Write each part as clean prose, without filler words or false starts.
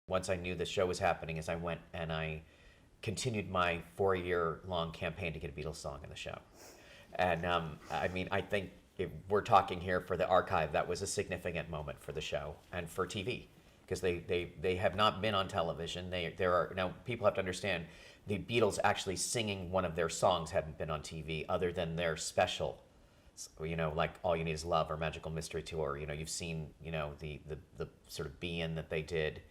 once I knew the show was happening is I went and I continued my 4-year long campaign to get a Beatles song in the show. And I mean, I think if we're talking here for the archive, that was a significant moment for the show and for TV, because they have not been on television. There are now, people have to understand, the Beatles actually singing one of their songs hadn't been on TV other than their special, like All You Need Is Love or Magical Mystery Tour. You've seen, the sort of be-in that they did.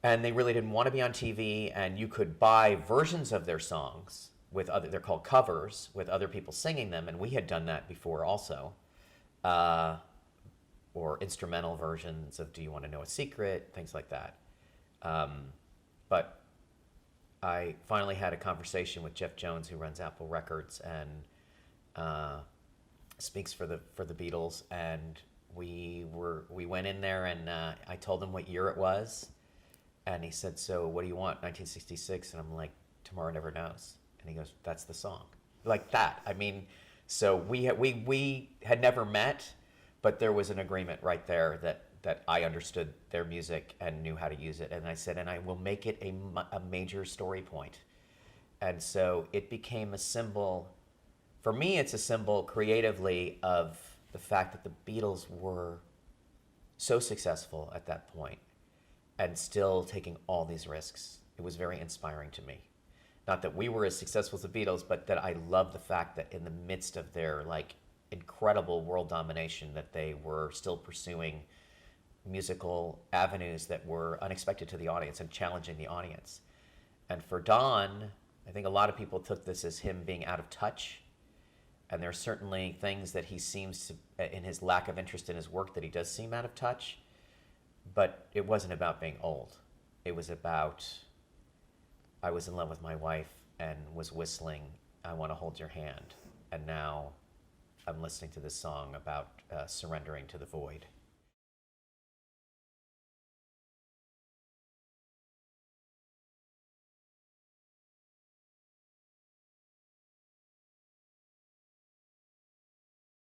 And they really didn't want to be on TV, and you could buy versions of their songs with they're called covers, with other people singing them, and we had done that before also. Or instrumental versions of Do You Want to Know a Secret, things like that. But I finally had a conversation with Jeff Jones, who runs Apple Records and speaks for the Beatles, and we went in there, and I told him what year it was, and he said, "So what do you want, 1966?" And I'm like, "Tomorrow Never Knows." And he goes, "That's the song." Like that. I mean, so we had never met, but there was an agreement right there that I understood their music and knew how to use it. And I said, and I will make it a major story point. And so it became a symbol. For me, it's a symbol creatively of the fact that the Beatles were so successful at that point and still taking all these risks. It was very inspiring to me. Not that we were as successful as the Beatles, but that I love the fact that in the midst of their incredible world domination, that they were still pursuing musical avenues that were unexpected to the audience and challenging the audience. And for Don, I think a lot of people took this as him being out of touch. And there are certainly things that he seems to, in his lack of interest in his work, that he does seem out of touch. But it wasn't about being old. It was about, I was in love with my wife and was whistling I Want to Hold Your Hand. And now I'm listening to this song about surrendering to the void.